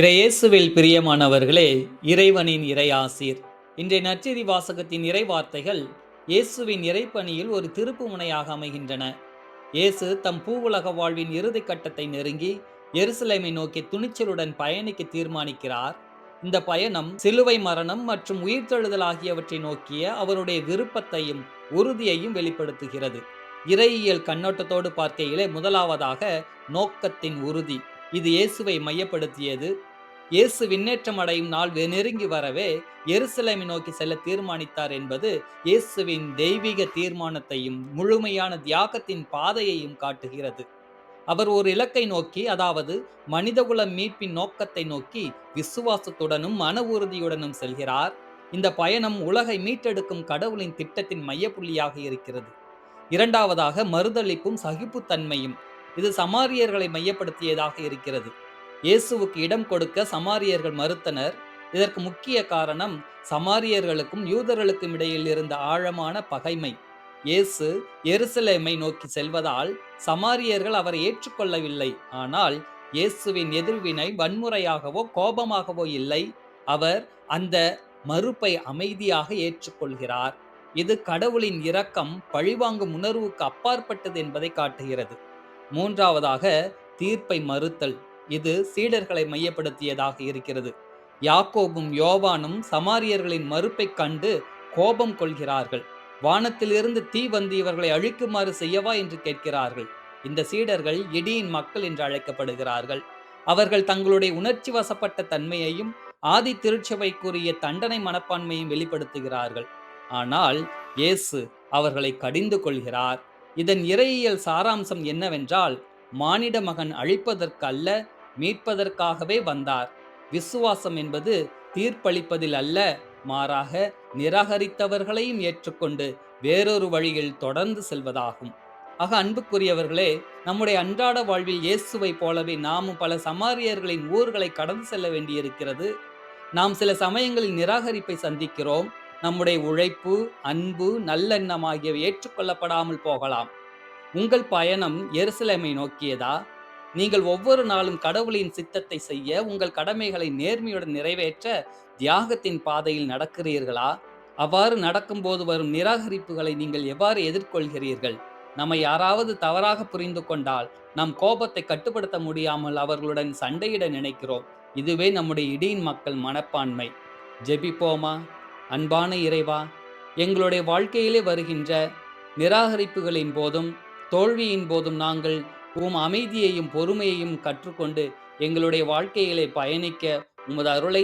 இயேசுவில் பிரியமானவர்களே, இறைவனின் இறையாசீர். இன்றைய நற்செய்தி வாசகத்தின் இறைவார்த்தைகள் இயேசுவின் இறைப்பணியில் ஒரு திருப்பு முனையாக அமைகின்றன. இயேசு தம் பூவுலக வாழ்வின் இறுதி கட்டத்தை நெருங்கி எருசலேமை நோக்கி துணிச்சலுடன் பயணிக்க தீர்மானிக்கிறார். இந்த பயணம் சிலுவை மரணம் மற்றும் உயிர்த்தெழுதல் ஆகியவற்றை நோக்கிய அவருடைய விருப்பத்தையும் உறுதியையும் வெளிப்படுத்துகிறது. இறையியல் கண்ணோட்டத்தோடு பார்க்கையிலே முதலாவதாக நோக்கத்தின் உறுதி. இது இயேசுவை மையப்படுத்தியது. இயேசு விண்ணேற்றம் அடையும் நாள் நெருங்கி வரவே எருசலேமை நோக்கி செல்ல தீர்மானித்தார் என்பது இயேசுவின் தெய்வீக தீர்மானத்தையும் முழுமையான தியாகத்தின் பாதையையும் காட்டுகிறது. அவர் ஒரு இலக்கை நோக்கி, அதாவது மனிதகுல மீட்பின் நோக்கத்தை நோக்கி விசுவாசத்துடனும் மன உறுதியுடனும் செல்கிறார். இந்த பயணம் உலகை மீட்டெடுக்கும் கடவுளின் திட்டத்தின் மையப்புள்ளியாக இருக்கிறது. இரண்டாவதாக மறுதலிப்பும் சகிப்புத்தன்மையும். இது சமாரியர்களை மையப்படுத்தியதாக இருக்கிறது. இயேசுவுக்கு இடம் கொடுக்க சமாரியர்கள் மறுத்தனர். இதற்கு முக்கிய காரணம் சமாரியர்களுக்கும் யூதர்களுக்கும் இடையில் இருந்த ஆழமான பகைமை. இயேசு எருசலேமை நோக்கி செல்வதால் சமாரியர்கள் அவரை ஏற்றுக்கொள்ளவில்லை. ஆனால் இயேசுவின் எதிர்வினை வன்முறையாகவோ கோபமாகவோ இல்லை. அவர் அந்த மறுப்பை அமைதியாக ஏற்றுக்கொள்கிறார். இது கடவுளின் இரக்கம் பழிவாங்கும் உணர்வுக்கு அப்பாற்பட்டது என்பதை காட்டுகிறது. மூன்றாவதாக தீர்ப்பை மறுத்தல். இது சீடர்களை மையப்படுத்தியதாக இருக்கிறது. யாக்கோபும் யோவானும் சமாரியர்களின் மறுப்பை கண்டு கோபம் கொள்கிறார்கள். வானத்திலிருந்து தீ வந்து இவர்களை அழிக்குமாறு செய்யவா என்று கேட்கிறார்கள். இந்த சீடர்கள் இடியின் மக்கள் என்று அழைக்கப்படுகிறார்கள். அவர்கள் தங்களுடைய உணர்ச்சி வசப்பட்ட தன்மையையும் ஆதி திருச்சபைக்குரிய தண்டனை மனப்பான்மையும் வெளிப்படுத்துகிறார்கள். ஆனால் இயேசு அவர்களை கடிந்து கொள்கிறார். இதன் இறையியல் சாராம்சம் என்னவென்றால், மானிட மகன் அழிப்பதற்கு அல்ல, மீட்பதற்காகவே வந்தார். விசுவாசம் என்பது தீர்ப்பளிப்பதில் அல்ல, மாறாக நிராகரித்தவர்களையும் ஏற்றுக்கொண்டு வேறொரு வழியில் தொடர்ந்து செல்வதாகும். ஆக அன்புக்குரியவர்களே, நம்முடைய அன்றாட வாழ்வில் இயேசுவை போலவே நாமும் பல சமாரியர்களின் ஊர்களை கடந்து செல்ல வேண்டியிருக்கிறது. நாம் சில சமயங்களில் நிராகரிப்பை சந்திக்கிறோம். நம்முடைய உழைப்பு, அன்பு, நல்லெண்ணம் ஆகியவை ஏற்றுக்கொள்ளப்படாமல் போகலாம். உங்கள் பயணம் எருசலேமை நோக்கியதா? நீங்கள் ஒவ்வொரு நாளும் கடவுளின் சித்தத்தை செய்ய, உங்கள் கடமைகளை நேர்மையுடன் நிறைவேற்ற தியாகத்தின் பாதையில் நடக்கிறீர்களா? அவ்வாறு நடக்கும்போது வரும் நிராகரிப்புகளை நீங்கள் எவ்வாறு எதிர்கொள்கிறீர்கள்? நம்மை யாராவது தவறாக புரிந்து கொண்டால் நம் கோபத்தை கட்டுப்படுத்த முடியாமல் அவர்களுடன் சண்டையிட நினைக்கிறோம். இதுவே நம்முடைய இடியின் மக்கள் மனப்பான்மை. ஜெபிப்போமா? அன்பான இறைவா, எங்களுடைய வாழ்க்கையிலே வருகின்ற நிராகரிப்புகளின் போதும் தோல்வியின் போதும் நாங்கள் அமைதியையும் பொறுமையையும் கற்றுக்கொண்டு எங்களுடைய வாழ்க்கையிலே பயணிக்க உமது அருளை